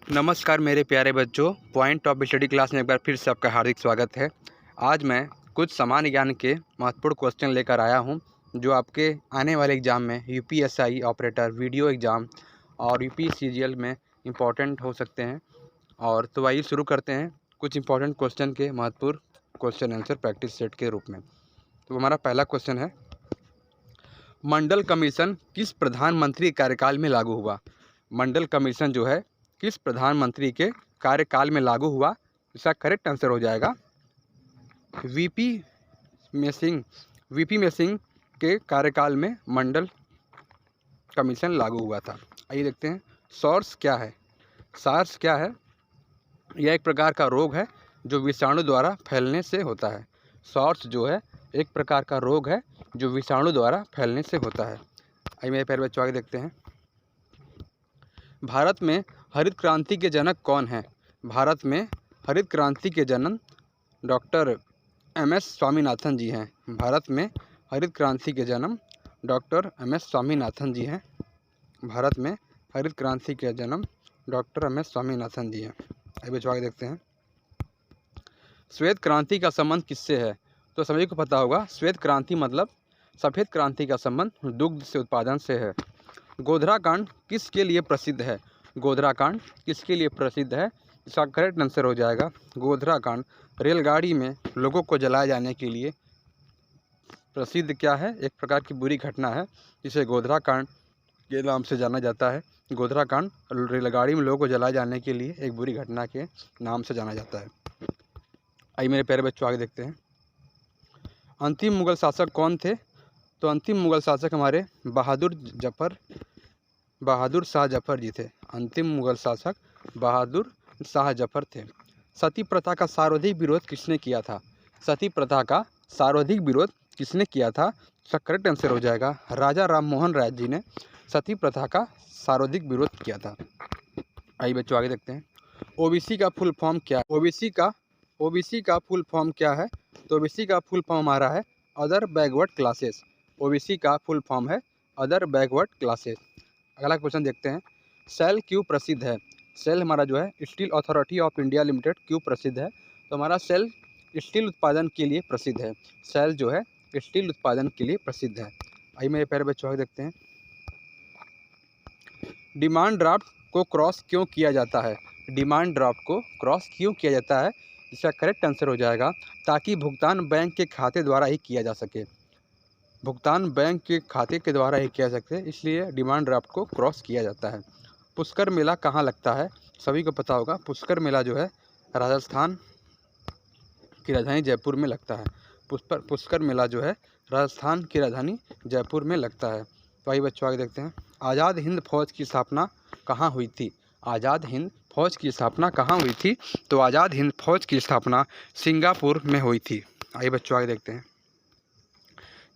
नमस्कार मेरे प्यारे बच्चों, पॉइंट ऑफ स्टडी क्लास में एक बार फिर से आपका हार्दिक स्वागत है। आज मैं कुछ सामान्य ज्ञान के महत्वपूर्ण क्वेश्चन लेकर आया हूं, जो आपके आने वाले एग्ज़ाम में यूपीएसआई ऑपरेटर, वीडियो एग्ज़ाम और यूपीसीजीएल में इम्पॉर्टेंट हो सकते हैं। और तो आइए शुरू करते हैं कुछ इंपॉर्टेंट क्वेश्चन के महत्वपूर्ण क्वेश्चन आंसर प्रैक्टिस सेट के रूप में। तो हमारा पहला क्वेश्चन है, मंडल कमीशन किस प्रधानमंत्री कार्यकाल में लागू हुआ? मंडल कमीशन जो है किस प्रधानमंत्री के कार्यकाल में लागू हुआ? इसका करेक्ट आंसर हो जाएगा वीपी सिंह के कार्यकाल में मंडल कमीशन लागू हुआ था। आइए देखते हैं सॉर्स क्या है। सार्स क्या है? यह एक प्रकार का रोग है जो विषाणु द्वारा फैलने से होता है। सॉर्स जो है एक प्रकार का रोग है जो विषाणु द्वारा फैलने से होता है। आइए मेरे प्यारे बच्चों आगे देखते हैं, भारत में हरित क्रांति के जनक कौन हैं? भारत में हरित क्रांति के जनक डॉक्टर एम.एस. स्वामीनाथन जी हैं। भारत में हरित क्रांति के जन्म डॉक्टर एम.एस. स्वामीनाथन जी हैं। भारत में हरित क्रांति के जन्म डॉक्टर एम.एस. स्वामीनाथन जी हैं। आइए बच्चों आगे देखते हैं, श्वेत क्रांति का संबंध किससे है? तो सभी को पता होगा, श्वेत क्रांति मतलब सफ़ेद क्रांति का संबंध दुग्ध से उत्पादन से है। गोधरा कांड किसके लिए प्रसिद्ध है? गोधरा कांड किसके लिए प्रसिद्ध है? इसका करेक्ट आंसर हो जाएगा गोधरा कांड रेलगाड़ी में लोगों को जलाए जाने के लिए प्रसिद्ध क्या है? एक प्रकार की बुरी घटना है जिसे गोधरा कांड के नाम से जाना जाता है। गोधरा कांड रेलगाड़ी में लोगों को जलाए जाने के लिए एक बुरी घटना के नाम से जाना जाता है। आइए मेरे प्यारे बच्चों आगे देखते हैं, अंतिम मुगल शासक कौन थे? तो अंतिम मुगल शासक हमारे बहादुर शाह जफर जी थे। अंतिम मुगल शासक बहादुर शाह जफर थे। सती प्रथा का सर्वाधिक विरोध किसने किया था? सती प्रथा का सर्वाधिक विरोध किसने किया था? इसका करेक्ट आंसर हो जाएगा राजा राम मोहन राय जी ने सती प्रथा का सर्वाधिक विरोध किया था। आइए बच्चों आगे देखते हैं, ओबीसी का फुल फॉर्म क्या है? ओबीसी का फुल फॉर्म क्या है? तो ओबीसी का फुल फॉर्म हमारा है अदर बैकवर्ड क्लासेस। ओबीसी का फुल फॉर्म है अदर बैकवर्ड क्लासेस। अगला क्वेश्चन देखते हैं, सेल क्यों प्रसिद्ध है? सेल हमारा जो है steel authority of India limited क्यों प्रसिद्ध है? तो हमारा सेल स्टील उत्पादन के लिए प्रसिद्ध है। सेल जो है स्टील उत्पादन के लिए प्रसिद्ध है। आइए मेरे प्यारे बच्चों आगे देखते हैं, डिमांड ड्राफ्ट को क्रॉस क्यों किया जाता है? डिमांड ड्राफ्ट को क्रॉस क्यों किया जाता है? इसका करेक्ट आंसर हो जाएगा ताकि भुगतान बैंक के खाते द्वारा ही किया जा सके। भुगतान बैंक के खाते के द्वारा ही किया जा सके, इसलिए डिमांड ड्राफ्ट को क्रॉस किया जाता है। पुष्कर मेला कहाँ लगता है? सभी को पता होगा, पुष्कर मेला जो है राजस्थान की राजधानी जयपुर में लगता है। पुष्कर मेला जो है राजस्थान की राजधानी जयपुर में लगता है। तो आइए बच्चों आगे देखते हैं, आज़ाद हिंद फौज की स्थापना कहाँ हुई थी? आज़ाद हिंद फौज की स्थापना कहाँ हुई थी? तो आज़ाद हिंद फौज की स्थापना सिंगापुर में हुई थी। आइए बच्चों आगे देखते हैं,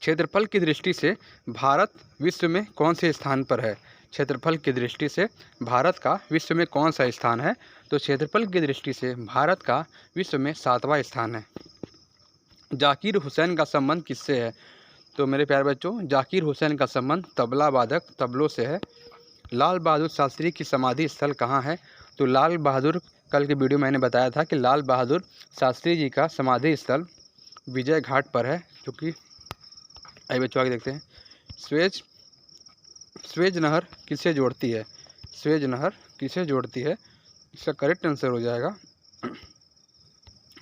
क्षेत्रफल की दृष्टि से भारत विश्व में कौन से स्थान पर है? क्षेत्रफल की दृष्टि से भारत का विश्व में कौन सा स्थान है? तो क्षेत्रफल की दृष्टि से भारत का विश्व में 7वां स्थान है। जाकिर हुसैन का संबंध किससे है? तो मेरे प्यारे बच्चों, जाकिर हुसैन का संबंध तबला वादक तबलों से है। लाल बहादुर शास्त्री की समाधि स्थल कहाँ है? तो लाल बहादुर, कल के वीडियो मैंने बताया था कि लाल बहादुर शास्त्री जी का समाधि स्थल विजय घाट पर है, जो कि आइए बच्चों आगे देखते हैं, स्वेज नहर किसे जोड़ती है? स्वेज नहर किसे जोड़ती है? इसका करेक्ट आंसर हो जाएगा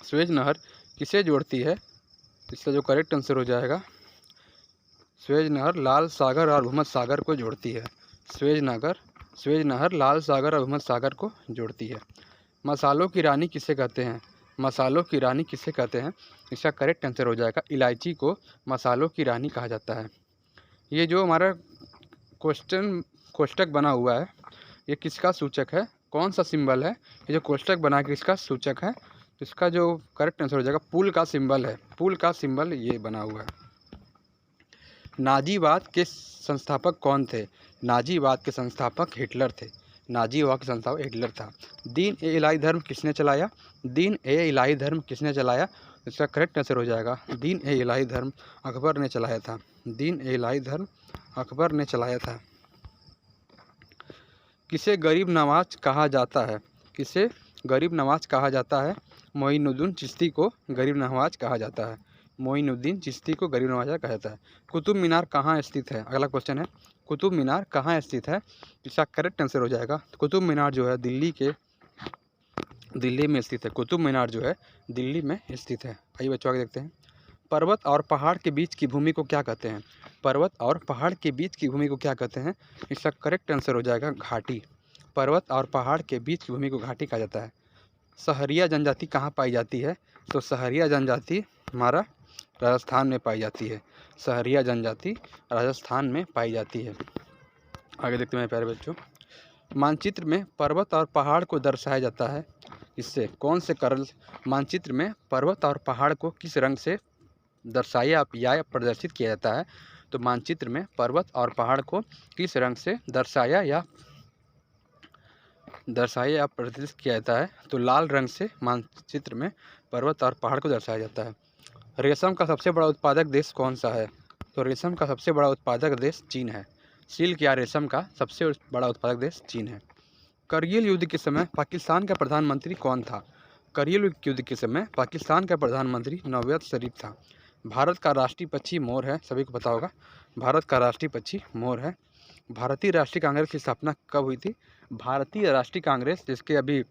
स्वेज नहर किसे जोड़ती है? इसका जो करेक्ट आंसर हो जाएगा, स्वेज नहर लाल सागर और भूमध्य सागर को जोड़ती है। स्वेज नहर लाल सागर और भूमध्य सागर को जोड़ती है। मसालों की रानी किसे कहते हैं? मसालों की रानी किसे कहते हैं? इसका करेक्ट आंसर हो जाएगा इलायची को मसालों की रानी कहा जाता है। ये जो हमारा कोष्टक बना हुआ है, ये किसका सूचक है? कौन सा सिंबल है? ये जो कोष्टक बना के इसका सूचक है, इसका जो करेक्ट आंसर हो जाएगा पुल का सिंबल है। पुल का सिंबल ये बना हुआ है। नाजीवाद के संस्थापक कौन थे? नाजीवाद के संस्थापक हिटलर थे। नाजीवाद के संस्थापक हिटलर था। दीन ए इलाही धर्म किसने चलाया? दीन ए इलाही धर्म किसने चलाया? इसका करेक्ट आंसर हो जाएगा दीन ए इलाही धर्म अकबर ने चलाया था। दीन ए इलाही धर्म अकबर ने चलाया था। किसे गरीब नवाज कहा जाता है? किसे गरीब नवाज कहा जाता है? मोइनुद्दीन चिश्ती को गरीब नवाज कहा जाता है। मोइनुद्दीन चिश्ती को गरीब नवाज कहा जाता है। कुतुब मीनार कहाँ स्थित है? अगला क्वेश्चन है, कुतुब मीनार कहाँ स्थित है? इसका करेक्ट आंसर हो जाएगा, कुतुब मीनार जो है दिल्ली में स्थित है। कुतुब मीनार जो है दिल्ली में स्थित है। आइए बच्चों आगे देखते हैं। पर्वत और पहाड़ के बीच की भूमि को क्या कहते हैं? पर्वत और पहाड़ के बीच की भूमि को क्या कहते हैं? इसका करेक्ट आंसर हो जाएगा घाटी। पर्वत और पहाड़ के बीच की भूमि को घाटी कहा जाता है। सहरिया जनजाति कहाँ पाई जाती है? तो सहरिया जनजाति हमारा राजस्थान में पाई जाती है। सहरिया जनजाति राजस्थान में पाई जाती है। आगे देखते हैं प्यारे बच्चों। मानचित्र में पर्वत और पहाड़ को दर्शाया जाता है इससे कौन से कलर? मानचित्र में पर्वत और पहाड़ को किस रंग से दर्शाया या प्रदर्शित किया जाता है? तो मानचित्र में पर्वत और पहाड़ को किस रंग से दर्शाया या प्रदर्शित किया जाता है? तो लाल रंग से मानचित्र में पर्वत और पहाड़ को दर्शाया जाता है। रेशम का सबसे बड़ा उत्पादक देश कौन सा है? तो रेशम का सबसे बड़ा उत्पादक देश चीन है। सिल्क या रेशम का सबसे बड़ा उत्पादक देश चीन है। करगिल युद्ध के समय पाकिस्तान का प्रधानमंत्री कौन था? करगिल युद्ध के समय पाकिस्तान का प्रधानमंत्री नवाज शरीफ था। भारत का राष्ट्रीय पक्षी मोर है, सभी को पता होगा। भारत का राष्ट्रीय पक्षी मोर है। भारतीय राष्ट्रीय कांग्रेस की स्थापना कब हुई थी? भारतीय राष्ट्रीय कांग्रेस, जिसके अभी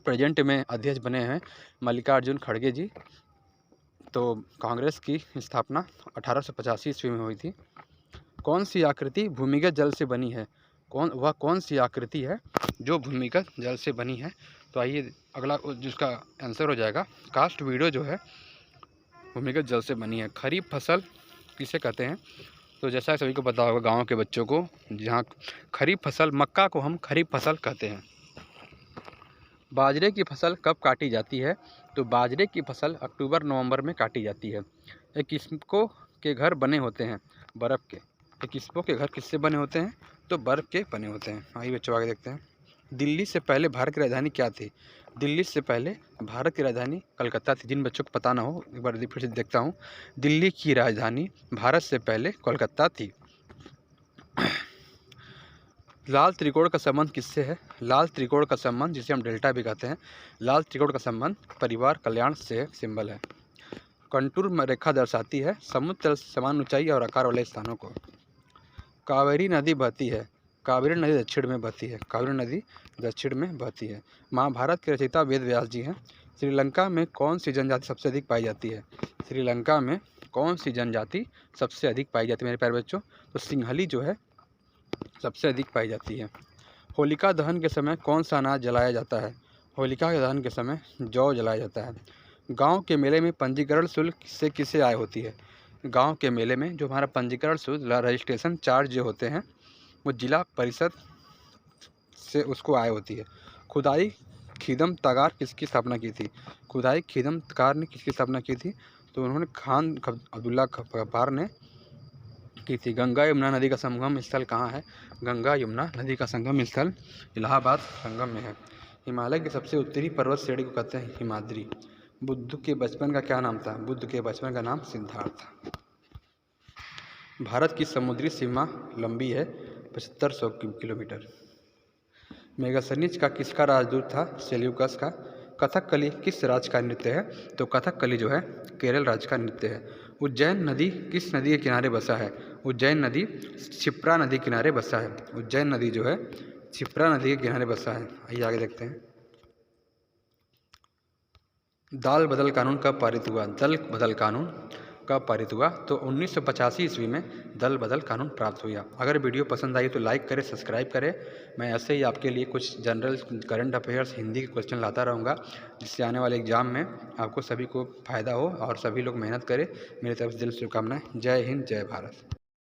प्रेजेंट में अध्यक्ष बने हैं मल्लिकार्जुन खड़गे जी, तो कांग्रेस की स्थापना 1885 ईस्वी में हुई थी। कौन सी आकृति भूमिगत जल से बनी है? कौन सी आकृति है जो भूमिगत जल से बनी है? तो आइए अगला जिसका आंसर हो जाएगा कास्ट वीडियो जो है भूमिगत जल से बनी है। खरीफ फसल किसे कहते हैं? तो जैसा सभी को पता होगा गाँव के बच्चों को, जहाँ खरीफ फसल, मक्का को हम खरीफ फसल कहते हैं। बाजरे की फसल कब काटी जाती है? तो बाजरे की फसल अक्टूबर नवंबर में काटी जाती है। ये किस्मों के घर बने होते हैं बर्फ़ के। ये किस्मों के घर किससे बने होते हैं? तो बर्फ़ के बने होते हैं। आइए बच्चों आगे देखते हैं। दिल्ली से पहले भारत की राजधानी क्या थी? दिल्ली से पहले भारत की राजधानी कलकत्ता थी। जिन बच्चों को पता ना हो एक बार फिर से देखता हूँ। दिल्ली की राजधानी भारत से पहले कोलकाता थी। लाल त्रिकोण का संबंध किससे है? लाल त्रिकोण का संबंध, जिसे हम डेल्टा भी कहते हैं, लाल त्रिकोण का संबंध परिवार कल्याण से सिंबल है। कंटूर रेखा दर्शाती है समुद्र तल से समान ऊंचाई और आकार वाले स्थानों को। कावेरी नदी बहती है। कावेरी नदी दक्षिण में बहती है। कावेरी नदी दक्षिण में बहती है। महाभारत के रचयिता वेद व्यास जी हैं। श्रीलंका में कौन सी जनजाति सबसे अधिक पाई जाती है? श्रीलंका में कौन सी जनजाति सबसे अधिक पाई जाती है मेरे प्यारे बच्चों? तो सिंहली जो है सबसे अधिक पाई जाती है। होलिका दहन के समय कौन सा अनाज जलाया जाता है? होलिका के दहन के समय जौ जलाया जाता है। गांव के मेले में पंजीकरण शुल्क से किसे आय होती है? गांव के मेले में जो हमारा पंजीकरण शुल्क, रजिस्ट्रेशन चार्ज जो होते हैं, वो जिला परिषद से उसको आय होती है। खुदाई खिदम तगार किसकी स्थापना की थी? खुदाई खिदम तगार ने किसकी स्थापना की थी? तो उन्होंने खान अब्दुल्ला गफ्फार ने की थी। गंगा यमुना नदी का संगम स्थल कहाँ है? गंगा यमुना नदी का संगम स्थल इलाहाबाद संगम में है। हिमालय की सबसे उत्तरी पर्वत श्रेणी को कहते हैं हिमाद्री। बुद्ध के बचपन का क्या नाम था? बुद्ध के बचपन का नाम सिद्धार्थ था। भारत की समुद्री सीमा लंबी है 7500 किलोमीटर। मेगासनीज का किसका राजदूत था? सेल्यूकस का। कथकली किस राज्य का नृत्य है? तो कथकली जो है केरल राज्य का नृत्य है। उज्जैन नदी किस नदी के किनारे बसा है? उज्जैन नदी क्षिप्रा नदी के किनारे बसा है। उज्जैन नदी जो है क्षिप्रा नदी के किनारे बसा है। आइए आगे देखते हैं। दाल बदल कानून कब पारित हुआ? दल बदल कानून कब पारित हुआ? तो 1985 ईस्वी में दल बदल कानून प्राप्त हुआ। अगर वीडियो पसंद आई तो लाइक करें, सब्सक्राइब करें। मैं ऐसे ही आपके लिए कुछ जनरल करंट अफेयर्स हिंदी के क्वेश्चन लाता रहूँगा, जिससे आने वाले एग्जाम में आपको सभी को फ़ायदा हो और सभी लोग मेहनत करें। मेरी तरफ से दिल से शुभकामनाएं। जय हिंद, जय भारत।